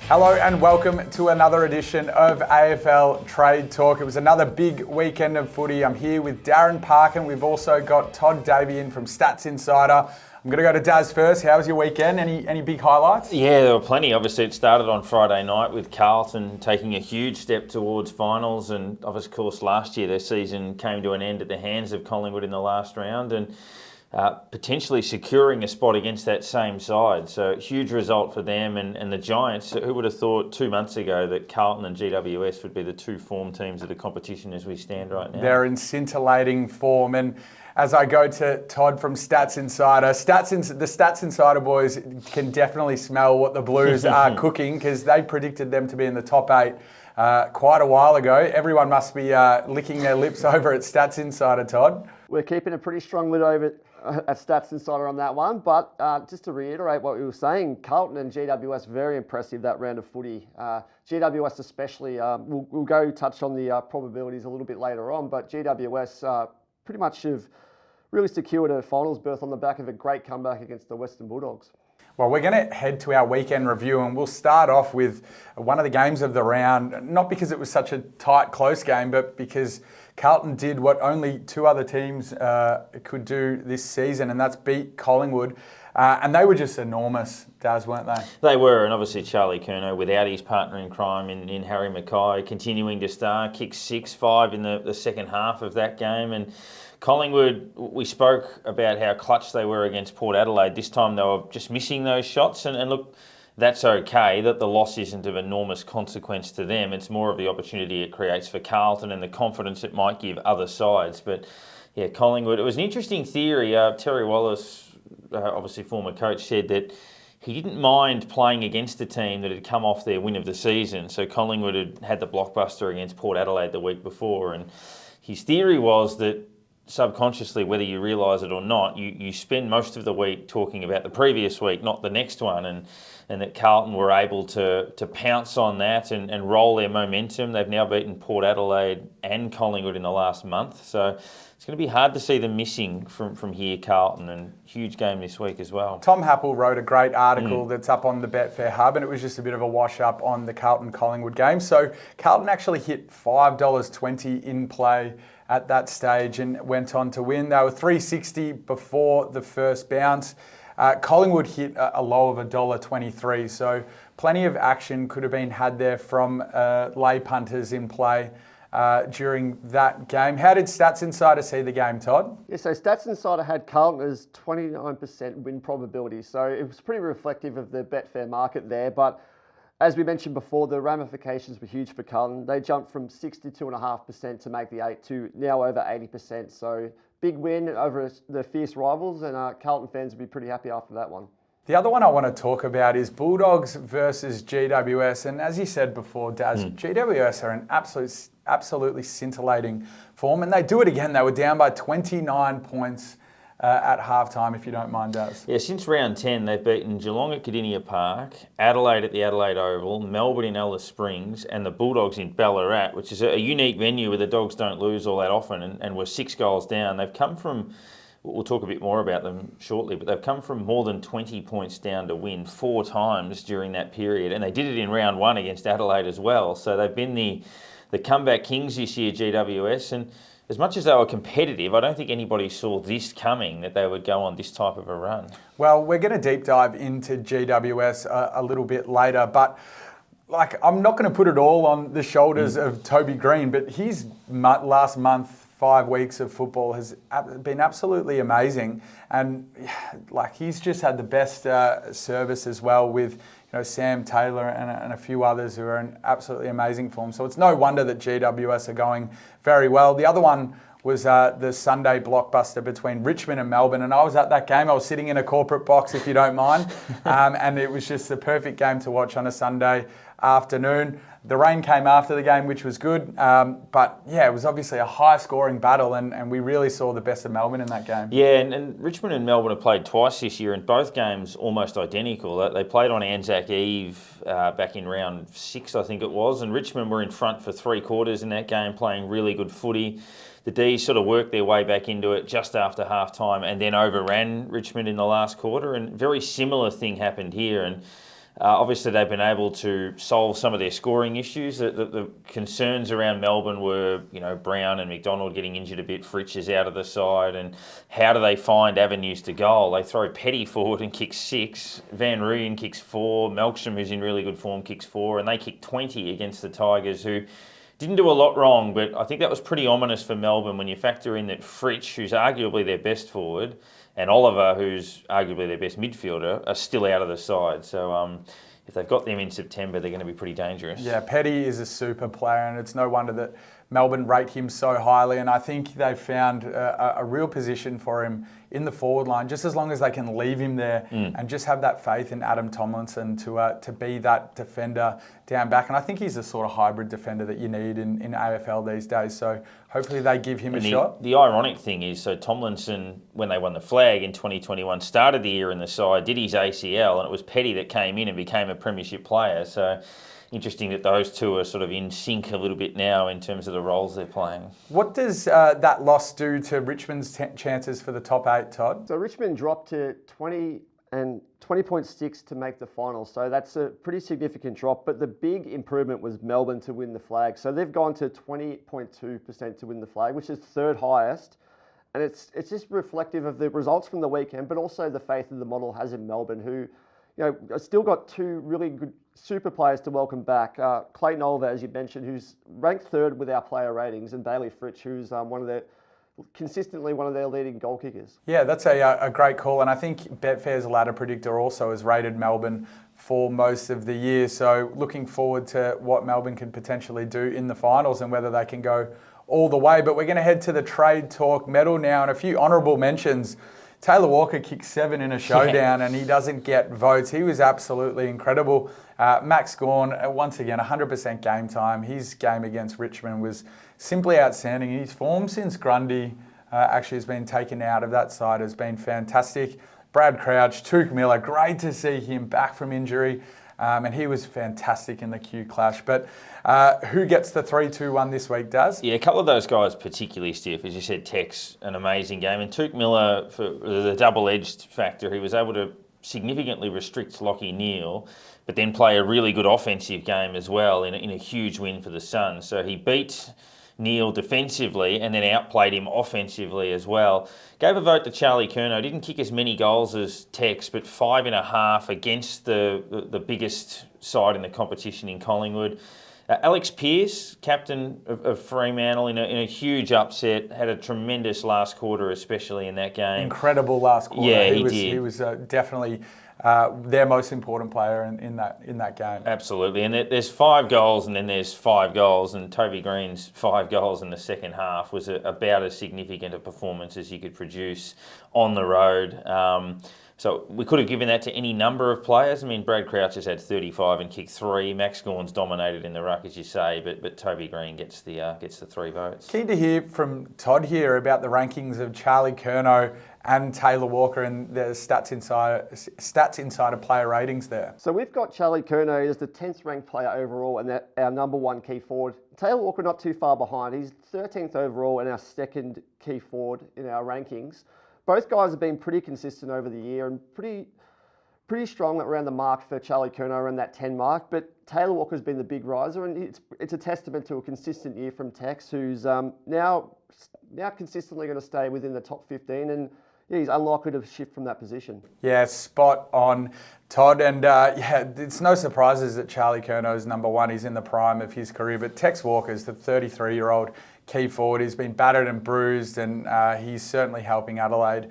Hello and welcome to another edition of AFL Trade Talk. It was another big weekend of footy. I'm here with Darren, Parkin. We've also got Todd, Davey in from Stats Insider. I'm going to go to Daz first. How was your weekend? Any big highlights? Yeah, there were plenty. Obviously, it started on Friday night with Carlton taking a huge step towards finals, and of course last year their season came to an end at the hands of Collingwood in the last round, and potentially securing a spot against that same side. So huge result for them and the Giants. Who would have thought 2 months ago that Carlton and GWS would be the two form teams of the competition as we stand right now? They're in scintillating form. And as I go to Todd from Stats Insider, the Stats Insider boys can definitely smell what the Blues are cooking, because they predicted them to be in the top 8 quite a while ago. Everyone must be licking their lips over at Stats Insider, Todd. We're keeping a pretty strong lid over at Stats Insider on that one, but just to reiterate what we were saying, Carlton and GWS, very impressive that round of footy. GWS especially, we'll go touch on the probabilities a little bit later on, but GWS pretty much have really secured a finals berth on the back of a great comeback against the Western Bulldogs. Well, we're going to head to our weekend review, and we'll start off with one of the games of the round, not because it was such a tight, close game, but because Carlton did what only two other teams could do this season, and that's beat Collingwood. And they were just enormous, Daz, weren't they? They were, and obviously 𝗪𝗪𝗪𝗧𝗪, without his partner in crime in 𝗪𝗪𝗪𝗪𝗧, continuing to star, kicked 6-5 in the second half of that game. And Collingwood, we spoke about how clutch they were against Port Adelaide. This time they were just missing those shots. And look, that's okay, that the loss isn't of enormous consequence to them. It's more of the opportunity it creates for Carlton and the confidence it might give other sides. But yeah, Collingwood, it was an interesting theory. Terry Wallace, obviously former coach, said that he didn't mind playing against a team that had come off their win of the season. So Collingwood had the blockbuster against Port Adelaide the week before. And his theory was that subconsciously, whether you realise it or not, you spend most of the week talking about the previous week, not the next one, and that Carlton were able to pounce on that and roll their momentum. They've now beaten Port Adelaide and Collingwood in the last month, so it's going to be hard to see them missing from here, Carlton, and huge game this week as well. Tom Happel wrote a great article that's up on the Betfair Hub, and it was just a bit of a wash-up on the Carlton-Collingwood game. So Carlton actually hit $5.20 in play at that stage and went on to win. They were $3.60 before the first bounce. Collingwood hit a low of $1.23, so plenty of action could have been had there from lay punters in play during that game. How did Stats Insider see the game, Todd? Yeah, so Stats Insider had Carlton as 29% win probability, so it was pretty reflective of the Betfair market there, but as we mentioned before, the ramifications were huge for Carlton. They jumped from 62.5% to make the 8 to now over 80%. So big win over the fierce rivals, and Carlton fans will be pretty happy after that one. The other one I want to talk about is Bulldogs versus GWS. And as you said before, Daz, GWS are in absolutely scintillating form. And they do it again. They were down by 29 points at halftime, if you don't mind, Daz. Yeah, since round 10, they've beaten Geelong at Kardinia Park, Adelaide at the Adelaide Oval, Melbourne in Alice Springs, and the Bulldogs in Ballarat, which is a unique venue where the Dogs don't lose all that often, and were 6 goals down. They've come from, we'll talk a bit more about them shortly, but they've come from more than 20 points down to win 4 times during that period, and they did it in round 1 against Adelaide as well. So they've been the comeback kings this year, GWS, and as much as they were competitive, I don't think anybody saw this coming, that they would go on this type of a run. Well, we're going to deep dive into GWS a little bit later, but I'm not going to put it all on the shoulders of Toby Green, but his last month, 5 weeks of football has been absolutely amazing, and he's just had the best service as well with Sam Taylor and a few others who are in absolutely amazing form. So it's no wonder that GWS are going very well. The other one was the Sunday blockbuster between Richmond and Melbourne, and I was at that game. I was sitting in a corporate box, if you don't mind, and it was just the perfect game to watch on a Sunday afternoon. The rain came after the game, which was good. But yeah, it was obviously a high-scoring battle, and we really saw the best of Melbourne in that game. Yeah, and Richmond and Melbourne have played twice this year, and both games almost identical. They played on Anzac Eve back in round 6, I think it was, and Richmond were in front for 3 quarters in that game, playing really good footy. The D's sort of worked their way back into it just after half-time and then overran Richmond in the last quarter, and very similar thing happened here. And Obviously, they've been able to solve some of their scoring issues. The concerns around Melbourne were, Brown and McDonald getting injured a bit, 𝗏𝗏's out of the side, and how do they find avenues to goal? They throw Petty forward and kick 6, Van Rooyen kicks 4, 𝗪𝗓𝗛, who's in really good form, kicks 4, and they kick 20 against the Tigers, who didn't do a lot wrong, but I think that was pretty ominous for Melbourne when you factor in that 𝗏𝗏, who's arguably their best forward, and Oliver, who's arguably their best midfielder, are still out of the side. So if they've got them in September, they're going to be pretty dangerous. Yeah, Petty is a super player, and it's no wonder that Melbourne rate him so highly. And I think they've found a real position for him in the forward line, just as long as they can leave him there and just have that faith in Adam Tomlinson to be that defender down back. And I think he's the sort of hybrid defender that you need in AFL these days. So hopefully they give him a shot. The ironic thing is, so Tomlinson, when they won the flag in 2021, started the year in the side, did his ACL, and it was Petty that came in and became a premiership player. So interesting that those two are sort of in sync a little bit now in terms of the roles they're playing. What does that loss do to Richmond's chances for the top 8, Todd? So Richmond dropped to 20.6 to make the final. So that's a pretty significant drop. But the big improvement was Melbourne to win the flag. So they've gone to 20.2% to win the flag, which is third highest. And it's just reflective of the results from the weekend, but also the faith that the model has in Melbourne, who, still got 2 really good super players to welcome back. Clayton Oliver, as you mentioned, who's ranked 3rd with our player ratings, and Bailey 𝗏𝗏, who's consistently one of their leading goal kickers. Yeah, that's a great call. And I think Betfair's ladder predictor also has rated Melbourne for most of the year. So looking forward to what Melbourne can potentially do in the finals and whether they can go all the way. But we're going to head to the Trade Talk medal now, and a few honourable mentions. Taylor Walker kicked 7 in a showdown and he doesn't get votes. He was absolutely incredible. Max Gawn, once again, 100% game time. His game against Richmond was simply outstanding. His form since Grundy actually has been taken out of that side has been fantastic. Brad Crouch, Touk Miller, great to see him back from injury. And he was fantastic in the Q clash. But who gets the 3-2-1 this week, Daz? Yeah, a couple of those guys particularly stiff. As you said, Tex, an amazing game. And Touk Miller, for the double-edged factor, he was able to significantly restrict Lachie Neale, but then play a really good offensive game as well in a huge win for the Suns. So he beat Neale defensively and then outplayed him offensively as well. Gave a vote to Charlie Curnow. Didn't kick as many goals as Tex, but 5.5 against the biggest side in the competition in Collingwood. Alex Pearce, captain of Fremantle, in a huge upset, had a tremendous last quarter, especially in that game. Incredible last quarter. Yeah, he did. He was definitely their most important player in that game. Absolutely, and there's 5 goals, and then there's 5 goals, and Toby Green's 5 goals in the second half was about as significant a performance as you could produce on the road. So we could have given that to any number of players. I mean, Brad Crouch has had 35 and kicked 3. Max Gawn's dominated in the ruck, as you say, but Toby Green gets the 3 votes. Keen to hear from Todd here about the rankings of Charlie Curnow and Taylor Walker and the Stats Insider player ratings there. So we've got Charlie Curnow as the 10th ranked player overall and our number 1 key forward. Taylor Walker not too far behind. He's 13th overall and our 2nd key forward in our rankings. Both guys have been pretty consistent over the year and pretty strong around the mark for Charlie Curnow around that 10 mark. But Taylor Walker's been the big riser, and it's a testament to a consistent year from Tex, who's now consistently going to stay within the top 15, and he's unlikely to shift from that position. Yeah, spot on, Todd. And it's no surprises that Charlie Curnow's number 1. He's in the prime of his career, but Tex Walker's the 33-year-old key forward. He's been battered and bruised, and he's certainly helping Adelaide.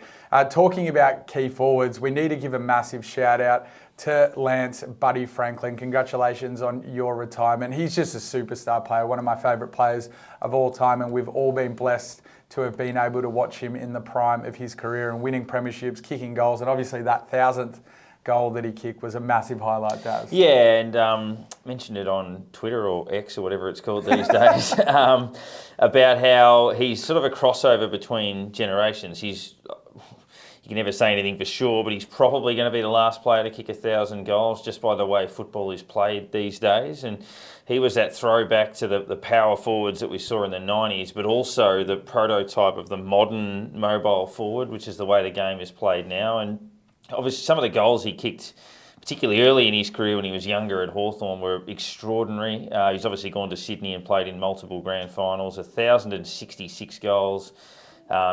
Talking about key forwards, we need to give a massive shout out to Lance Buddy Franklin. Congratulations on your retirement. He's just a superstar player, one of my favourite players of all time, and we've all been blessed to have been able to watch him in the prime of his career and winning premierships, kicking goals, and obviously that 1,000th goal that he kicked was a massive highlight, Daz. Yeah, and mentioned it on Twitter or X or whatever it's called these days, about how he's sort of a crossover between generations. You can never say anything for sure, but he's probably going to be the last player to kick 1,000 goals just by the way football is played these days. And he was that throwback to the power forwards that we saw in the 90s, but also the prototype of the modern mobile forward, which is the way the game is played now. And obviously some of the goals he kicked, particularly early in his career when he was younger at Hawthorn, were extraordinary. He's obviously gone to Sydney and played in multiple grand finals, 1,066 goals.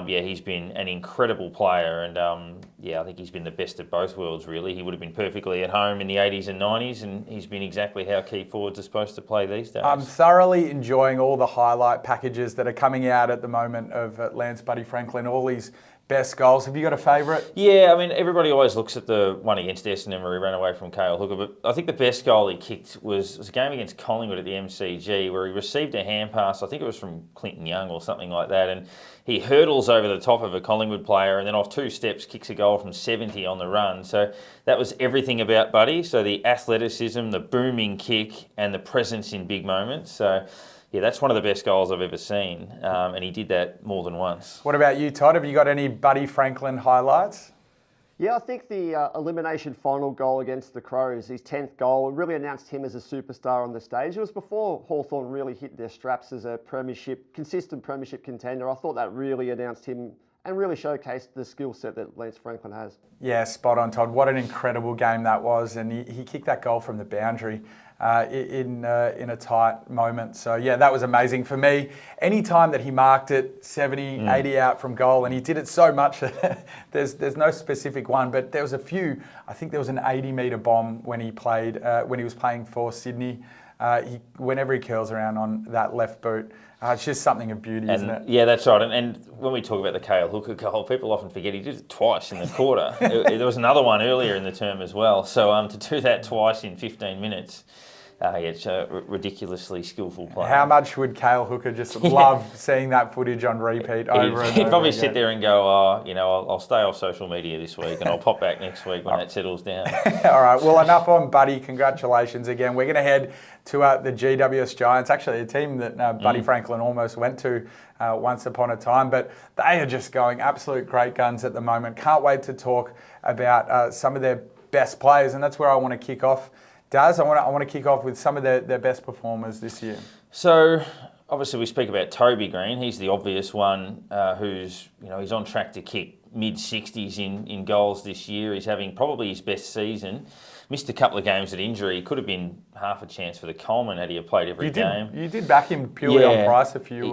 He's been an incredible player, and I think he's been the best of both worlds, really. He would have been perfectly at home in the 80s and 90s, and he's been exactly how key forwards are supposed to play these days. I'm thoroughly enjoying all the highlight packages that are coming out at the moment of Lance Buddy Franklin, all these best goals. Have you got a favourite? Yeah, I mean, everybody always looks at the one against Essendon where he ran away from Cale Hooker, but I think the best goal he kicked was a game against Collingwood at the MCG where he received a hand pass, I think it was from Clinton Young or something like that, and he hurdles over the top of a Collingwood player and then off 2 steps kicks a goal from 70 on the run. So that was everything about Buddy. So the athleticism, the booming kick, and the presence in big moments. So yeah, that's one of the best goals I've ever seen, and he did that more than once. What about you, Todd? Have you got any Buddy Franklin highlights? Yeah, I think the elimination final goal against the Crows, his 10th goal, really announced him as a superstar on the stage. It was before Hawthorn really hit their straps as a consistent premiership contender. I thought that really announced him and really showcased the skill set that Lance Franklin has. Yeah, spot on, Todd. What an incredible game that was, and he kicked that goal from the boundary in a tight moment. So yeah, that was amazing for me. Any time that he marked it 70, 80 out from goal, and he did it so much that there's no specific one, but there was a few. I think there was an 80-metre bomb when he played when he was playing for Sydney. Whenever he curls around on that left boot, it's just something of beauty, isn't it? Yeah, that's right. And when we talk about the Cale Hooker goal, people often forget he did it twice in the quarter. There was another one earlier in the term as well. So to do that twice in 15 minutes, it's a ridiculously skillful play. How much would Cale Hooker just love seeing that footage on repeat over and over He'd probably again. sit there and go, I'll stay off social media this week and I'll pop back next week when that settles down. All right, well, enough on Buddy. Congratulations again. We're going to head to the GWS Giants, actually a team that Buddy Franklin almost went to once upon a time, but they are just going absolute great guns at the moment. Can't wait to talk about some of their best players, and that's where I want to kick off. Daz, I want to kick off with some of their best performers this year. So obviously we speak about Toby Green. He's the obvious one who's he's on track to kick mid-60s in goals this year. He's having probably his best season. Missed a couple of games at injury. He could have been half a chance for the Coleman had he played every game. You did back him purely on price a few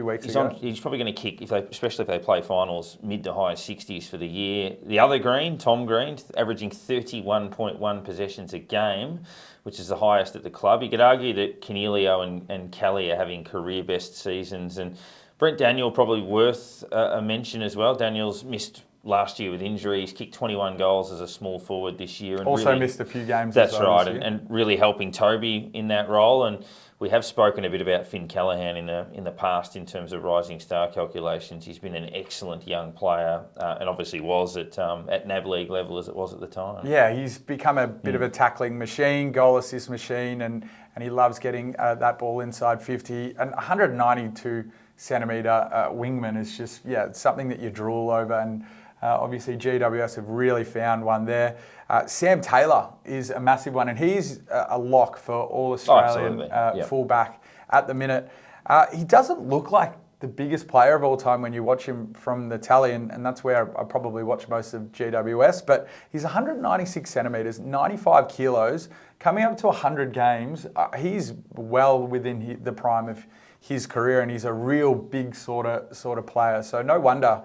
weeks ago. He's probably going to kick, especially if they play finals, mid to high 60s for the year. The other Green, Tom Green, averaging 31.1 possessions a game, which is the highest at the club. You could argue that Cornelio and Kelly are having career best seasons. And Brent Daniel probably worth a mention as well. Daniel's missed last year with injury. He's kicked 21 goals as a small forward this year. And also really missed a few games. That's right, and really helping Toby in that role. And we have spoken a bit about Finn Callaghan in the past in terms of rising star calculations. He's been an excellent young player, and obviously was at NAB League level as it was at the time. Yeah, he's become a bit of a tackling machine, goal assist machine, and he loves getting that ball inside 50. And 192 centimetre wingman is just it's something that you drool over. And obviously GWS have really found one there. Sam Taylor is a massive one, and he's a lock for all Australian fullback at the minute. He doesn't look like the biggest player of all time when you watch him from the tally, and that's where I probably watch most of GWS, but he's 196 centimetres, 95 kilos, coming up to 100 games. He's well within the prime of his career, and he's a real big sort of player. So no wonder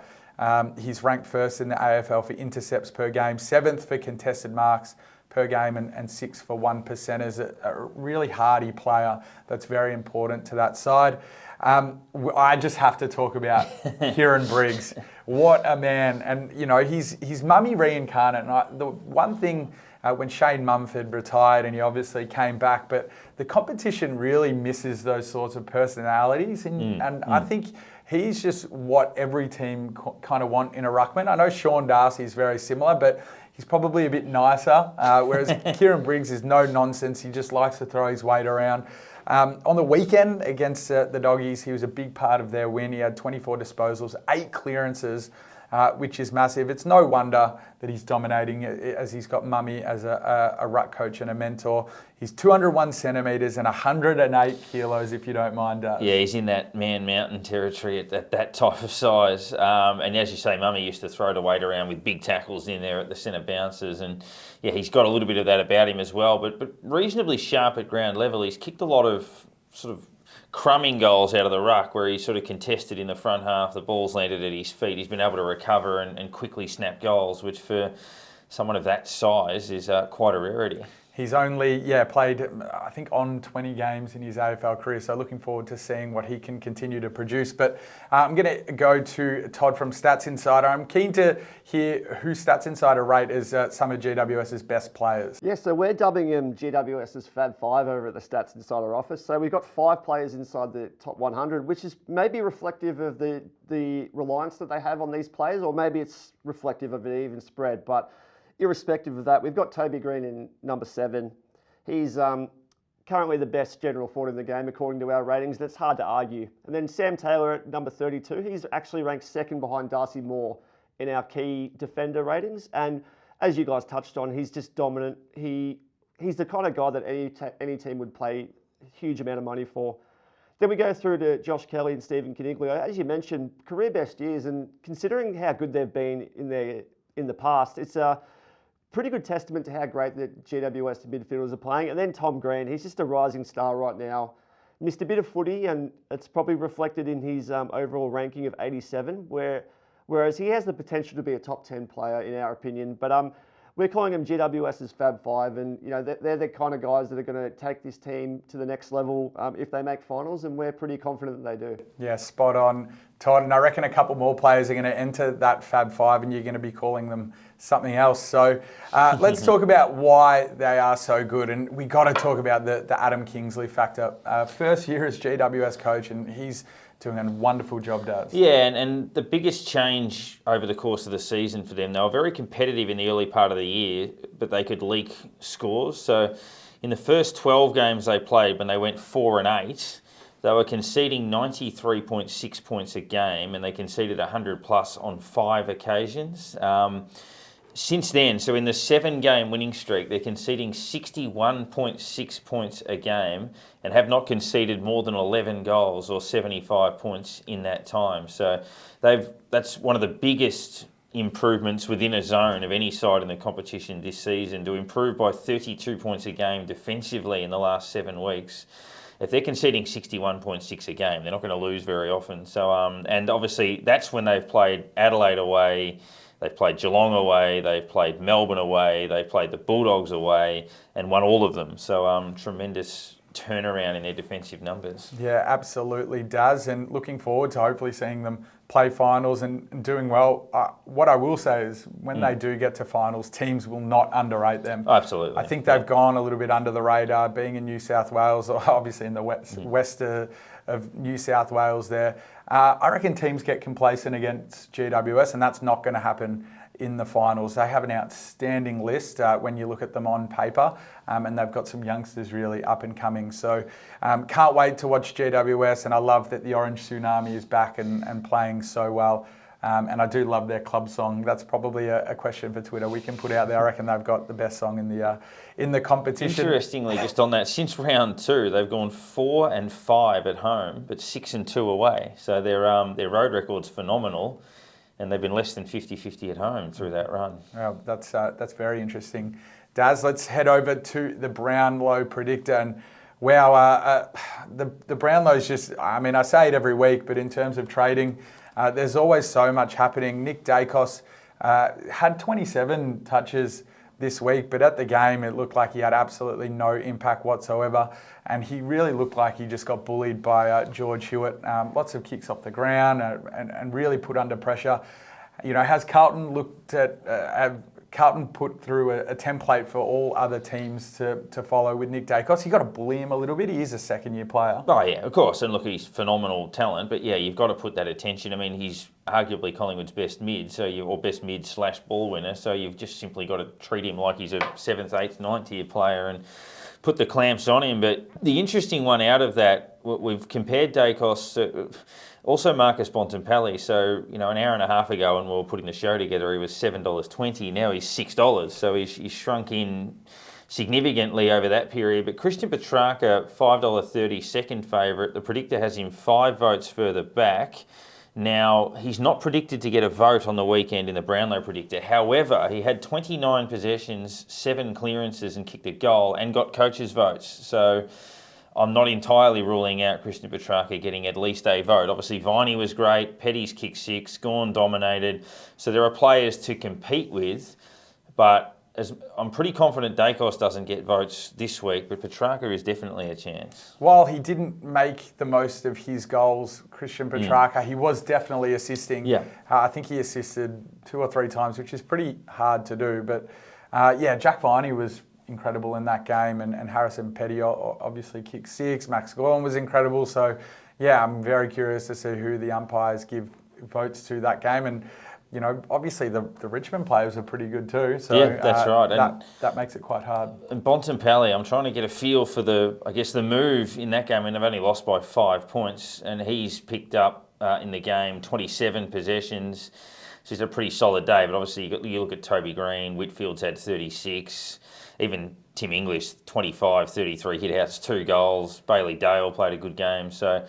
he's ranked first in the AFL for intercepts per game, 7th for contested marks per game, and 6th for 1%. Is a really hardy player that's very important to that side. I just have to talk about Kieran Briggs. What a man. And, he's mummy reincarnate. And the one thing, when Shane Mumford retired, and he obviously came back, but the competition really misses those sorts of personalities. And I think he's just what every team kind of want in a ruckman. I know Sean Darcy's very similar, but he's probably a bit nicer, whereas Kieran Briggs is no nonsense. He just likes to throw his weight around. On the weekend against the Doggies, he was a big part of their win. He had 24 disposals, 8 clearances, which is massive. It's no wonder that he's dominating as he's got Mummy as a ruck coach and a mentor. He's 201 centimetres and 108 kilos, if you don't mind, Daz. Yeah, he's in that man mountain territory at that type of size. And as you say, Mummy used to throw the weight around with big tackles in there at the centre bounces. And yeah, he's got a little bit of that about him as well, but reasonably sharp at ground level. He's kicked a lot of sort of crumbing goals out of the ruck where he's sort of contested in the front half, the ball's landed at his feet. He's been able to recover and quickly snap goals, which for someone of that size is quite a rarity. He's only, played, I think, on 20 games in his AFL career, so looking forward to seeing what he can continue to produce. But I'm going to go to Todd from Stats Insider. I'm keen to hear who Stats Insider rate as some of GWS's best players. Yeah, so we're dubbing him GWS's Fab 5 over at the Stats Insider office. So we've got 5 players inside the top 100, which is maybe reflective of the reliance that they have on these players, or maybe it's reflective of an even spread. But irrespective of that, we've got Toby Green in number 7. He's currently the best general forward in the game according to our ratings, and it's hard to argue. And then Sam Taylor at number 32, he's actually ranked 2nd behind Darcy Moore in our key defender ratings. And as you guys touched on, he's just dominant. He's the kind of guy that any team would pay a huge amount of money for. Then we go through to Josh Kelly and Stephen Caniglio. As you mentioned, career best years, and considering how good they've been in the past, it's a pretty good testament to how great the GWS midfielders are playing. And then Tom Green, he's just a rising star right now. Missed a bit of footy, and it's probably reflected in his overall ranking of 87, whereas he has the potential to be a top 10 player in our opinion. But we're calling him GWS's Fab 5, and they're the kind of guys that are going to take this team to the next level if they make finals, and we're pretty confident that they do. Yeah, spot on, Todd. And I reckon a couple more players are going to enter that Fab 5, and you're going to be calling them something else. So let's talk about why they are so good. And we got to talk about the Adam Kingsley factor. First year as GWS coach, and he's doing a wonderful job, Daz. Yeah, and the biggest change over the course of the season for them, they were very competitive in the early part of the year, but they could leak scores. So in the first 12 games they played, when they went 4-8, they were conceding 93.6 points a game, and they conceded 100 plus on 5 occasions. Since then, so in the 7-game winning streak, they're conceding 61.6 points a game and have not conceded more than 11 goals or 75 points in that time. So that's one of the biggest improvements within a zone of any side in the competition this season, to improve by 32 points a game defensively in the last 7 weeks. If they're conceding 61.6 a game, they're not going to lose very often. So, and obviously that's when they've played Adelaide away, they've played Geelong away, they've played Melbourne away, they've played the Bulldogs away and won all of them. So tremendous turnaround in their defensive numbers. Yeah, absolutely does. And looking forward to hopefully seeing them play finals and doing well. What I will say is when they do get to finals, teams will not underrate them. Absolutely. I think they've gone a little bit under the radar, being in New South Wales, or obviously in the west of New South Wales there. I reckon teams get complacent against GWS, and that's not going to happen in the finals. They have an outstanding list when you look at them on paper, and they've got some youngsters really up and coming. So can't wait to watch GWS, and I love that the Orange Tsunami is back and playing so well. And I do love their club song. That's probably a question for Twitter we can put out there. I reckon they've got the best song in the competition. Interestingly, just on that, since round 2, they've gone 4-5 at home, but 6-2 away. So their road record's phenomenal, and they've been less than 50-50 at home through that run. Well, that's very interesting. Daz, let's head over to the Brownlow predictor. And wow, the Brownlow's just, I mean, I say it every week, but in terms of trading, there's always so much happening. Nick Daicos had 27 touches this week, but at the game it looked like he had absolutely no impact whatsoever, and he really looked like he just got bullied by George Hewitt. Lots of kicks off the ground and really put under pressure. Has Carlton looked at Carlton put through a template for all other teams to follow with Nick Daicos? You got to bully him a little bit. He is a second-year player. Oh yeah, of course. And look, he's phenomenal talent. But yeah, you've got to put that attention. I mean, he's arguably Collingwood's best mid, or best mid/ball winner. So you've just simply got to treat him like he's a 7th, 8th, 9th-tier player and put the clamps on him. But the interesting one out of that, we've compared ฎaicos to also 𝗪𝗺𝗯𝗹𝗪. So, an hour and a half ago when we were putting the show together, he was $7.20. Now he's $6. So he's shrunk in significantly over that period. But Christian Petrarca, $5.30 second favourite. The predictor has him 5 votes further back. Now, he's not predicted to get a vote on the weekend in the Brownlow predictor. However, he had 29 possessions, 7 clearances and kicked a goal and got coaches' votes. So I'm not entirely ruling out Christian Petrarca getting at least a vote. Obviously, 𝗪𝗺 was great, Petty's kicked 6, Gawn dominated. So there are players to compete with, but I'm pretty confident Ḍaicos doesn't get votes this week, but Petrarca is definitely a chance. While he didn't make the most of his goals, Christian Petrarca, he was definitely assisting. Yeah. I think he assisted 2 or 3 times, which is pretty hard to do. But Jack 𝗪𝗺 was incredible in that game, and Harrison Petty obviously kicked 6. Max Gawn was incredible. So, I'm very curious to see who the umpires give votes to that game. And obviously the Richmond players are pretty good too. So yeah, that's right. That makes it quite hard. And 𝗪𝗯𝗹𝗪, I'm trying to get a feel for the move in that game, and they've only lost by 5 points, and he's picked up in the game 27 possessions. So it's a pretty solid day, but obviously you look at Toby Green, Whitfield's had 36, even Tim English, 25, 33 hit-outs, 2 goals. Bailey Dale played a good game. So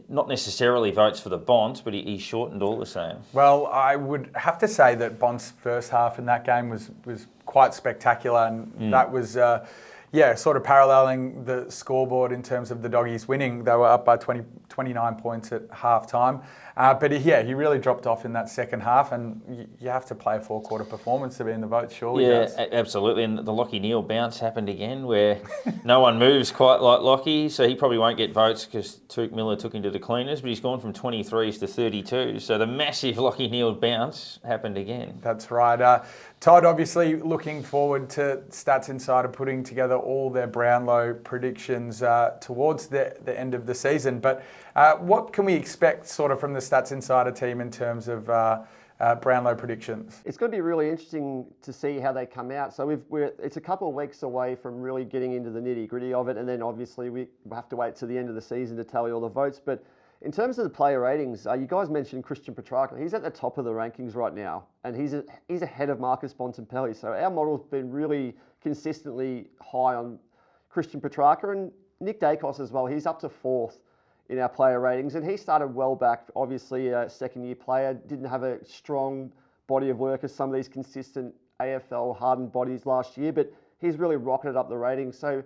not necessarily votes for the Bont, but he shortened all the same. Well, I would have to say that Bont's first half in that game was quite spectacular, and that was sort of paralleling the scoreboard in terms of the Doggies winning. They were up by 29 points at half time. But he really dropped off in that second half, and you have to play a 4-quarter performance to be in the vote, surely. Yeah, absolutely. And the 𝗥𝗍𝗪 Neale bounce happened again, where no one moves quite like 𝗥𝗍𝗪, so he probably won't get votes because Tuke Miller took him to the cleaners, but he's gone from 23s to 32. So the massive 𝗥𝗍𝗪 Neale bounce happened again. That's right. Todd, obviously looking forward to Stats Insider putting together all their Brownlow predictions towards the end of the season. But what can we expect sort of from the Stats Insider team in terms of Brownlow predictions? It's going to be really interesting to see how they come out. So it's a couple of weeks away from really getting into the nitty-gritty of it, and then obviously we have to wait till the end of the season to tally all the votes. But in terms of the player ratings, you guys mentioned Christian Petrarca. He's at the top of the rankings right now, and he's ahead of 𝗪𝗺𝗯𝗹𝗪. So our model's been really consistently high on Christian Petrarca, and Nick Ḍaicos as well. He's up to 4th in our player ratings, and he started well back. Obviously, a second-year player, didn't have a strong body of work as some of these consistent AFL hardened bodies last year, but he's really rocketed up the ratings. So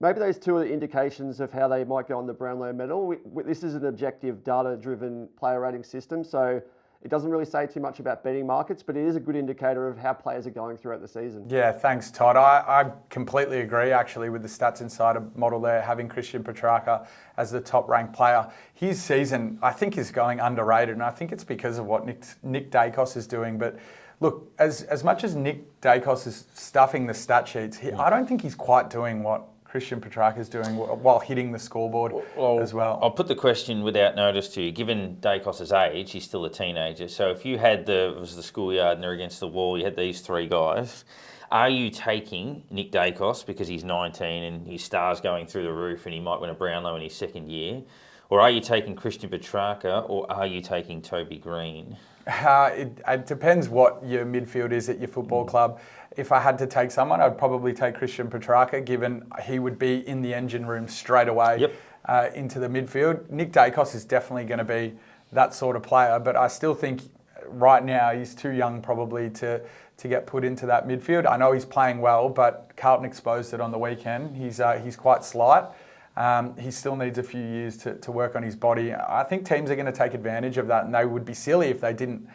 maybe those 2 are the indications of how they might go on the Brownlow medal. This is an objective, data-driven player rating system, so it doesn't really say too much about betting markets, but it is a good indicator of how players are going throughout the season. Yeah, thanks, Todd. I completely agree, actually, with the Stats Insider model there, having Christian Petrarca as the top-ranked player. His season, I think, is going underrated, and I think it's because of what Nick Ḍaicos is doing. But look, as much as Nick Ḍaicos is stuffing the stat sheets, I don't think he's quite doing what Christian Petrarca is doing while hitting the scoreboard as well. I'll put the question without notice to you. Given Ḍaicos's age, he's still a teenager. So if you had it was the schoolyard and they're against the wall, you had these 3 guys. Are you taking Nick Ḍaicos because he's 19 and his star's going through the roof and he might win a Brownlow in his second year? Or are you taking Christian Petrarca, or are you taking Toby Green? It depends what your midfield is at your football club. If I had to take someone, I'd probably take Christian Petrarca, given he would be in the engine room straight away into the midfield. Nick Ḍaicos is definitely going to be that sort of player, but I still think right now he's too young probably to get put into that midfield. I know he's playing well, but Carlton exposed it on the weekend. He's quite slight. He still needs a few years to work on his body. I think teams are going to take advantage of that, and they would be silly if they didn't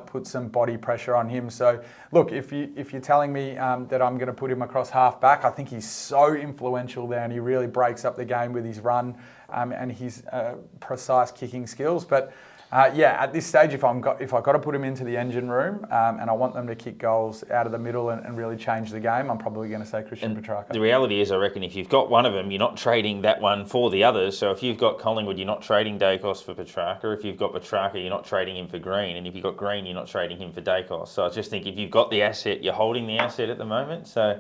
put some body pressure on him. So, look, if you're telling me that I'm going to put him across half back, I think he's so influential there, and he really breaks up the game with his run and his precise kicking skills. But At this stage, if I've got to put them into the engine room and I want them to kick goals out of the middle and really change the game, I'm probably going to say Christian Petrarca. The reality is, I reckon if you've got one of them, you're not trading that one for the others. So if you've got Collingwood, you're not trading Daicos for Petrarca. If you've got Petrarca, you're not trading him for Green. And if you've got Green, you're not trading him for Daicos. So I just think if you've got the asset, you're holding the asset at the moment. So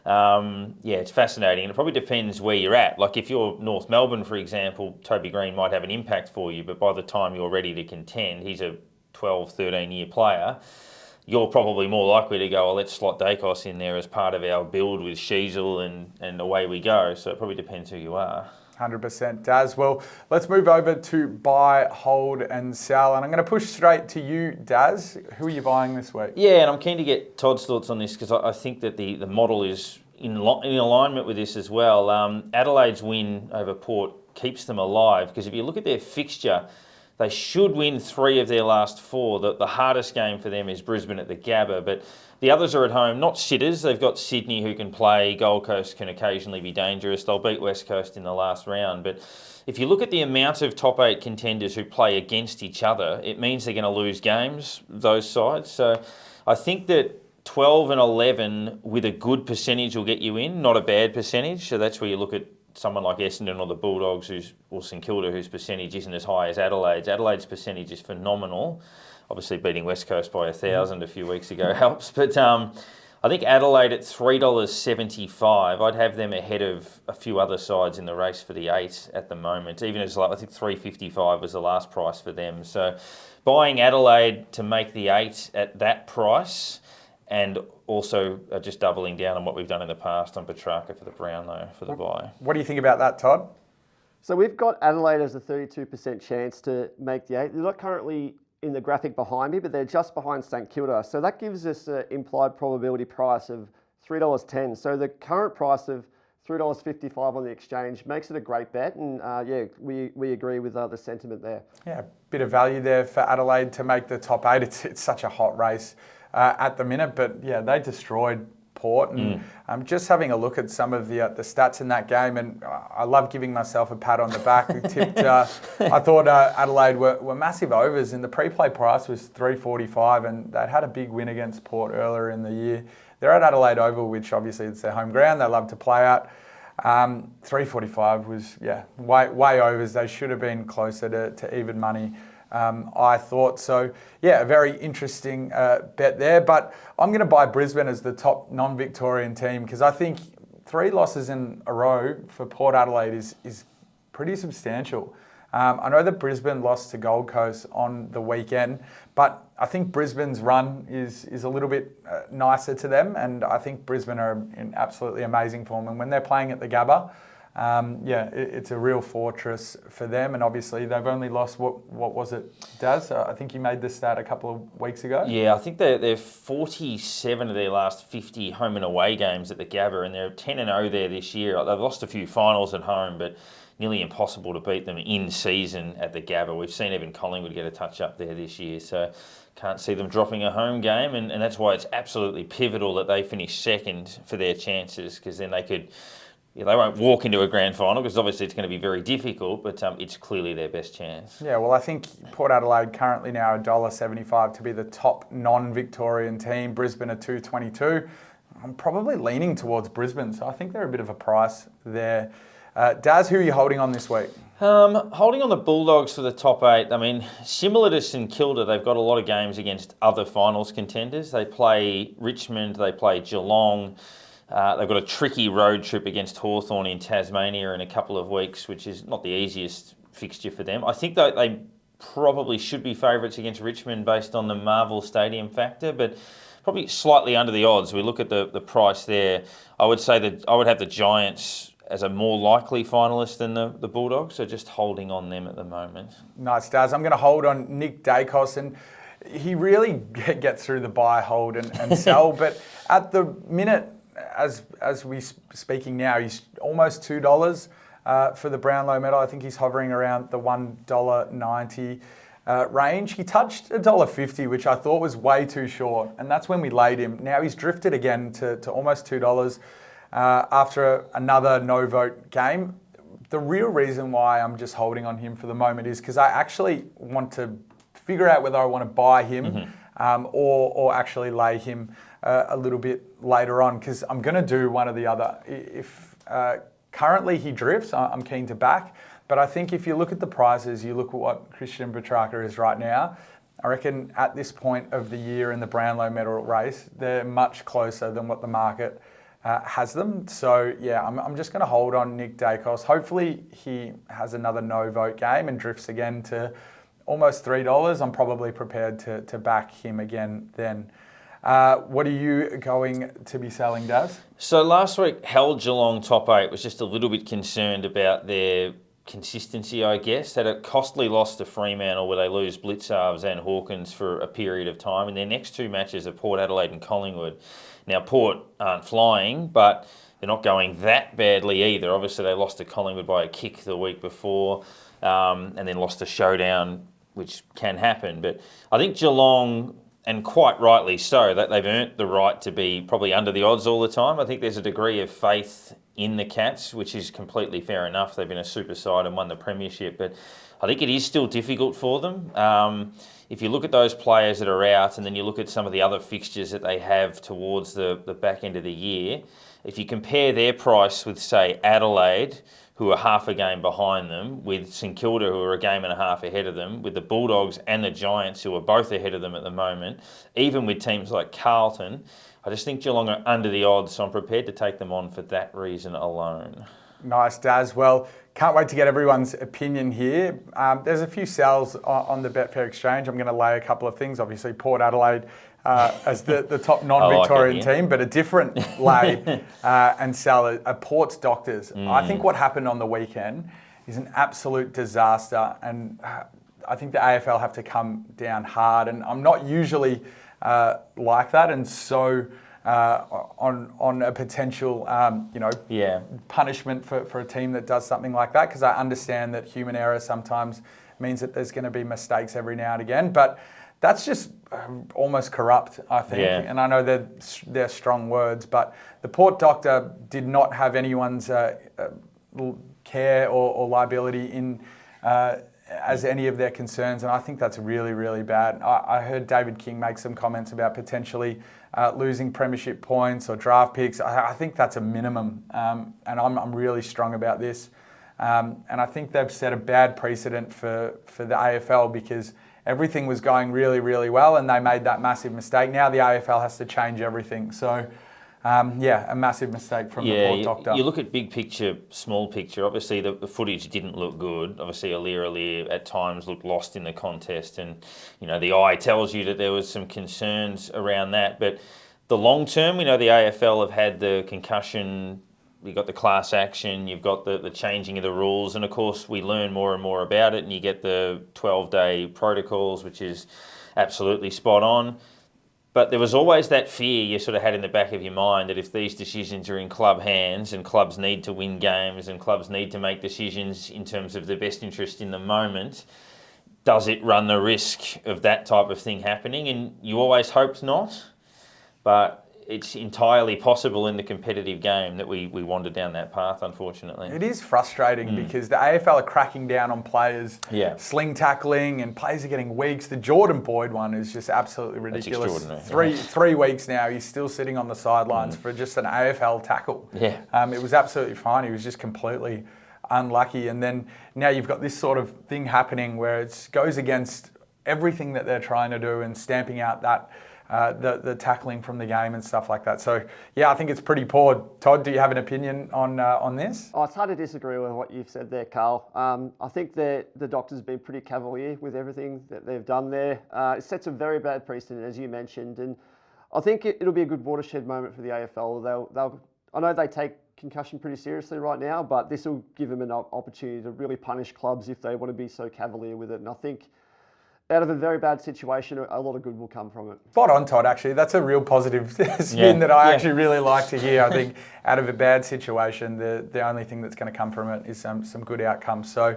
it's fascinating. And it probably depends where you're at. Like if you're North Melbourne, for example, Toby Green might have an impact for you, but by the time you're ready to contend, he's a 12, 13-year player. You're probably more likely to go, let's slot Daicos in there as part of our build with 𝗪𝗟𝗪 and away we go. So it probably depends who you are. 100%, Daz. Well, let's move over to buy, hold and sell. And I'm going to push straight to you, Daz. Who are you buying this week? Yeah, and I'm keen to get Todd's thoughts on this because I think that the model is in alignment with this as well. Adelaide's win over Port keeps them alive because if you look at their fixture, they should win 3 of their last 4. The hardest game for them is Brisbane at the Gabba, but the others are at home, not sitters. They've got Sydney who can play. Gold Coast can occasionally be dangerous. They'll beat West Coast in the last round. But if you look at the amount of top 8 contenders who play against each other, it means they're going to lose games, those sides. So I think that 12 and 11 with a good percentage will get you in, not a bad percentage. So that's where you look at someone like Essendon or the Bulldogs or St Kilda, whose percentage isn't as high as Adelaide's. Adelaide's percentage is phenomenal. Obviously beating West Coast by 1,000 a few weeks ago helps. But I think Adelaide at $3.75, I'd have them ahead of a few other sides in the race for the 8 at the moment. Even as I think $3.55 was the last price for them. So buying Adelaide to make the 8 at that price, and also just doubling down on what we've done in the past on Petrarca for the Brownlow for the buy. What do you think about that, Todd? So we've got Adelaide as a 32% chance to make the 8. They're not currently in the graphic behind me, but they're just behind St Kilda. So that gives us an implied probability price of $3.10. So the current price of $3.55 on the exchange makes it a great bet. And we agree with the sentiment there. Yeah, bit of value there for Adelaide to make the top 8. It's such a hot race at the minute, but yeah, they destroyed Port, and I'm just having a look at some of the stats in that game, and I love giving myself a pat on the back. We tipped, I thought Adelaide were massive overs, and the pre-play price was $3.45, and they'd had a big win against Port earlier in the year. They're at Adelaide Oval, which obviously it's their home ground. They love to play out. $3.45 was way overs. They should have been closer to even money. I thought so. Yeah, a very interesting bet there. But I'm going to buy Brisbane as the top non-Victorian team because I think 3 losses in a row for Port Adelaide is pretty substantial. I know that Brisbane lost to Gold Coast on the weekend, but I think Brisbane's run is a little bit nicer to them, and I think Brisbane are in absolutely amazing form. And when they're playing at the Gabba, it's a real fortress for them, and obviously they've only lost, what was it, Daz? I think you made this stat a couple of weeks ago. Yeah, I think they're 47 of their last 50 home and away games at the Gabba, and they're 10-0 there this year. They've lost a few finals at home, but nearly impossible to beat them in season at the Gabba. We've seen even Collingwood get a touch up there this year, so can't see them dropping a home game, and that's why it's absolutely pivotal that they finish second for their chances, because then they could... Yeah, they won't walk into a grand final because obviously it's going to be very difficult, but it's clearly their best chance. Yeah, well, I think Port Adelaide currently now $1.75 to be the top non-Victorian team. Brisbane are $2.22. I'm probably leaning towards Brisbane, so I think they're a bit of a price there. Daz, who are you holding on this week? Holding on the Bulldogs for the top 8. I mean, similar to St Kilda, they've got a lot of games against other finals contenders. They play Richmond, they play Geelong. They've got a tricky road trip against Hawthorn in Tasmania in a couple of weeks, which is not the easiest fixture for them. I think that they probably should be favourites against Richmond based on the Marvel Stadium factor, but probably slightly under the odds. We look at the price there. I would say that I would have the Giants as a more likely finalist than the Bulldogs, so just holding on them at the moment. Nice, Daz. I'm going to hold on Nick Daicos, and he really gets through the buy, hold and sell, but at the minute, as we speaking now, he's almost $2 for the Brownlow medal. I think he's hovering around the $1.90 range. He touched $1.50, which I thought was way too short, and that's when we laid him. Now he's drifted again to almost $2 after another no-vote game. The real reason why I'm just holding on him for the moment is because I actually want to figure out whether I want to buy him or actually lay him a little bit later on, because I'm going to do one or the other. If currently he drifts, I'm keen to back. But I think if you look at the prices, you look at what Christian Petrarca is right now, I reckon at this point of the year in the Brownlow medal race, they're much closer than what the market has them. So yeah, I'm just going to hold on Nick Daicos. Hopefully he has another no-vote game and drifts again to almost $3. I'm probably prepared to back him again then. What are you going to be selling, Daz? So last week, held Geelong top 8, was just a little bit concerned about their consistency, I guess. Had a costly loss to Fremantle where they lose Blicavs and Hawkins for a period of time. And their next two matches are Port Adelaide and Collingwood. Now, Port aren't flying, but they're not going that badly either. Obviously, they lost to Collingwood by a kick the week before and then lost to Showdown, which can happen. But I think Geelong, and quite rightly so, that they've earned the right to be probably under the odds all the time. I think there's a degree of faith in the Cats, which is completely fair enough. They've been a super side and won the premiership, but I think it is still difficult for them. If you look at those players that are out and then you look at some of the other fixtures that they have towards the back end of the year, if you compare their price with, say, Adelaide, who are half a game behind them, with St Kilda, who are a game and a half ahead of them, with the Bulldogs and the Giants, who are both ahead of them at the moment, even with teams like Carlton, I just think Geelong are under the odds, so I'm prepared to take them on for that reason alone. Nice, Daz. Well, can't wait to get everyone's opinion here. There's a few sells on the Betfair Exchange. I'm going to lay a couple of things. Obviously, Port Adelaide as the top non-Victorian team, but a different lay and sell a Port's Doctors. I think what happened on the weekend is an absolute disaster, and I think the AFL have to come down hard. And I'm not usually like that, and so on a potential punishment for a team that does something like that, because I understand that human error sometimes means that there's going to be mistakes every now and again, but that's just almost corrupt, I think. Yeah. And I know they're strong words, but the Port Doctor did not have anyone's care or liability in as any of their concerns, and I think that's really, really bad. I heard David King make some comments about potentially losing premiership points or draft picks. I think that's a minimum, and I'm really strong about this. And I think they've set a bad precedent for the AFL, because everything was going really, really well and they made that massive mistake. Now the AFL has to change everything. So, a massive mistake from the Port Doctor. You look at big picture, small picture. Obviously, the footage didn't look good. Obviously, 𝗬𝗬𝗬 at times looked lost in the contest, and the eye tells you that there was some concerns around that. But the long term, we know the AFL have had the concussion. You've got the class action, you've got the changing of the rules, and of course we learn more and more about it, and you get the 12-day protocols, which is absolutely spot on. But there was always that fear you sort of had in the back of your mind that if these decisions are in club hands, and clubs need to win games and clubs need to make decisions in terms of the best interest in the moment, does it run the risk of that type of thing happening? And you always hoped not, but it's entirely possible in the competitive game that we wander down that path, unfortunately. It is frustrating because the AFL are cracking down on players, sling tackling, and players are getting weeks. The Jordan Boyd one is just absolutely ridiculous. That's extraordinary. Three weeks now, he's still sitting on the sidelines for just an AFL tackle. Yeah. It was absolutely fine. He was just completely unlucky. And then now you've got this sort of thing happening where it goes against everything that they're trying to do and stamping out that the tackling from the game and stuff like that. So, I think it's pretty poor. Todd, do you have an opinion on this? Oh, it's hard to disagree with what you've said there, Karl. I think the Doctor's been pretty cavalier with everything that they've done there. It sets a very bad precedent, as you mentioned, and I think it'll be a good watershed moment for the AFL. I know they take concussion pretty seriously right now, but this will give them an opportunity to really punish clubs if they want to be so cavalier with it. And I think out of a very bad situation, a lot of good will come from it. Spot on, Todd, actually. That's a real positive spin that I actually really like to hear. I think out of a bad situation, the only thing that's going to come from it is some good outcomes. So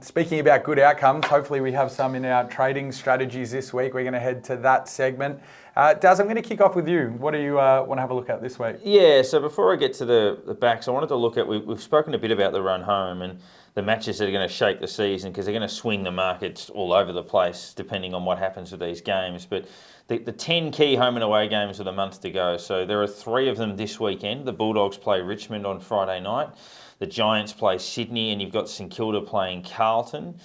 speaking about good outcomes, hopefully we have some in our trading strategies this week. We're going to head to that segment. Daz, I'm going to kick off with you. What do you want to have a look at this week? Yeah, so before I get to the backs, I wanted to look at, we've spoken a bit about the run home, and the matches that are going to shape the season, because they're going to swing the markets all over the place depending on what happens with these games. But the 10 key home and away games with a month to go. So there are 3 of them this weekend. The Bulldogs play Richmond on Friday night. The Giants play Sydney, and you've got St Kilda playing Carlton.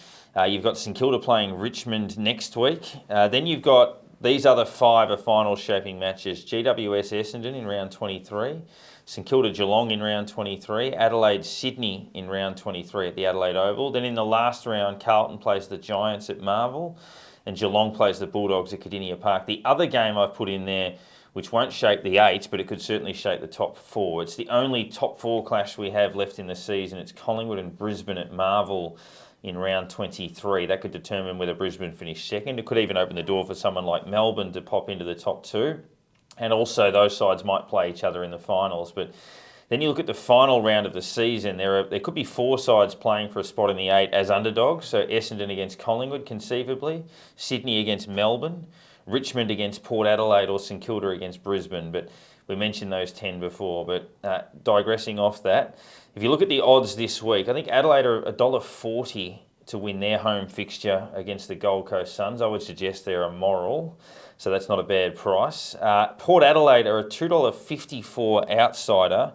You've got St Kilda playing Richmond next week. Then you've got these other 5 are final shaping matches. GWS Essendon in round 23. St Kilda Geelong in round 23. Adelaide Sydney in round 23 at the Adelaide Oval. Then in the last round, Carlton plays the Giants at Marvel, and Geelong plays the Bulldogs at Kardinia Park. The other game I've put in there, which won't shape the 8, but it could certainly shape the top 4. It's the only top 4 clash we have left in the season. It's Collingwood and Brisbane at Marvel in round 23. That could determine whether Brisbane finish second. It could even open the door for someone like Melbourne to pop into the top 2. And also those sides might play each other in the finals. But then you look at the final round of the season, there could be 4 sides playing for a spot in the 8 as underdogs. So Essendon against Collingwood, conceivably. Sydney against Melbourne. Richmond against Port Adelaide, or St Kilda against Brisbane. But we mentioned those 10 before. But digressing off that, if you look at the odds this week, I think Adelaide are $1.40 to win their home fixture against the Gold Coast Suns. I would suggest they're immoral, so that's not a bad price. Port Adelaide are a $2.54 outsider.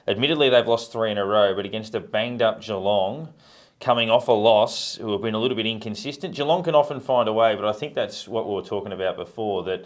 Admittedly, they've lost 3 in a row, but against a banged-up Geelong, coming off a loss, who have been a little bit inconsistent. Geelong can often find a way, but I think that's what we were talking about before, that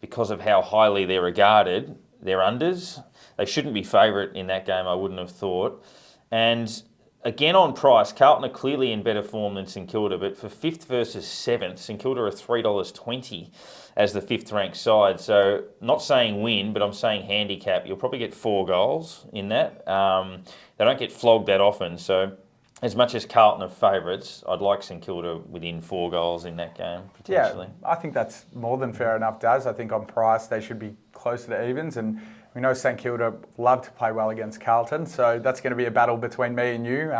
because of how highly they're regarded, they're unders. They shouldn't be favourite in that game, I wouldn't have thought. And again on price, Carlton are clearly in better form than St Kilda, but for 5th versus 7th, St Kilda are $3.20 as the 5th ranked side. So not saying win, but I'm saying handicap. You'll probably get 4 goals in that. They don't get flogged that often, so as much as Carlton are favourites, I'd like St Kilda within 4 goals in that game, potentially. Yeah, I think that's more than fair enough, Daz. I think on price they should be closer to evens, and we know St Kilda love to play well against Carlton, so that's going to be a battle between me and you.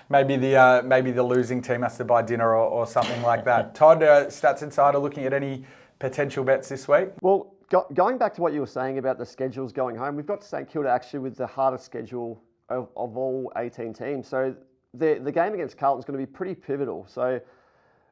Maybe the losing team has to buy dinner or something like that. Todd, Stats Insider, looking at any potential bets this week? Well, going back to what you were saying about the schedules going home, we've got St Kilda actually with the hardest schedule of all 18 teams. So the game against Carlton is going to be pretty pivotal. So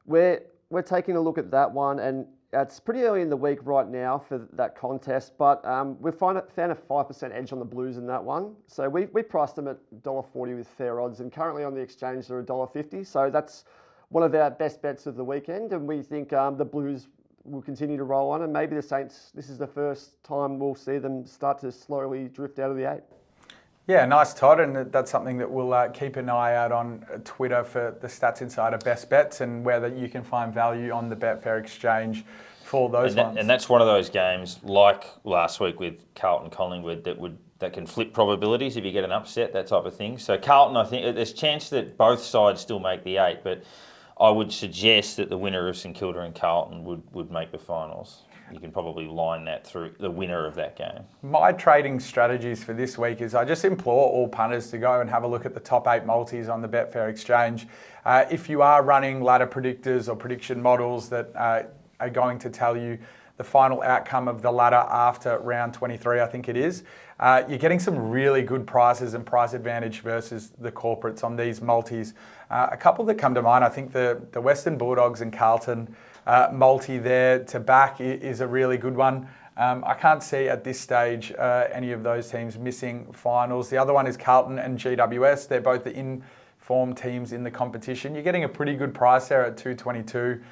we're taking a look at that one, and it's pretty early in the week right now for that contest, but we've found a 5% edge on the Blues in that one. So we priced them at $1.40 with fair odds, and currently on the exchange they're $1.50. So that's one of our best bets of the weekend, and we think the Blues will continue to roll on, and maybe the Saints, this is the first time we'll see them start to slowly drift out of the 8. Yeah, nice, Todd, and that's something that we'll keep an eye out on Twitter for the Stats Insider best bets, and whether you can find value on the Betfair Exchange for those ones. And that's one of those games, like last week with Carlton Collingwood, that can flip probabilities if you get an upset, that type of thing. So Carlton, I think there's a chance that both sides still make the 8, but I would suggest that the winner of St Kilda and Carlton would make the finals. You can probably line that through the winner of that game. My trading strategies for this week is I just implore all punters to go and have a look at the top 8 multis on the Betfair Exchange. If you are running ladder predictors or prediction models that are going to tell you the final outcome of the ladder after round 23, I think it is, you're getting some really good prices and price advantage versus the corporates on these multis. A couple that come to mind, I think the Western Bulldogs and Carlton multi there to back is a really good one. I can't see at this stage any of those teams missing finals. The other one is Carlton and GWS. They're both the in-form teams in the competition. You're getting a pretty good price there at $2.22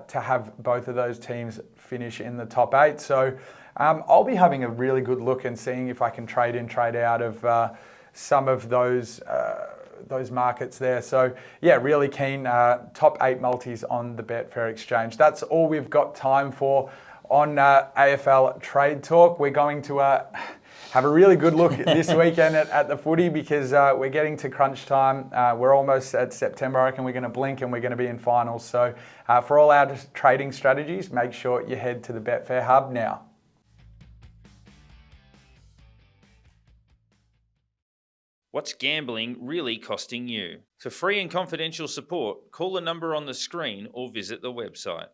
to have both of those teams finish in the top 8. So I'll be having a really good look and seeing if I can trade in, trade out of some of those markets there. So yeah, really keen. Top 8 multis on the Betfair Exchange. That's all we've got time for on AFL Trade Talk. We're going to have a really good look this weekend at the footy, because we're getting to crunch time. We're almost at September. I reckon we're going to blink and we're going to be in finals. So for all our trading strategies, make sure you head to the Betfair Hub now. What's gambling really costing you? For free and confidential support, call the number on the screen or visit the website.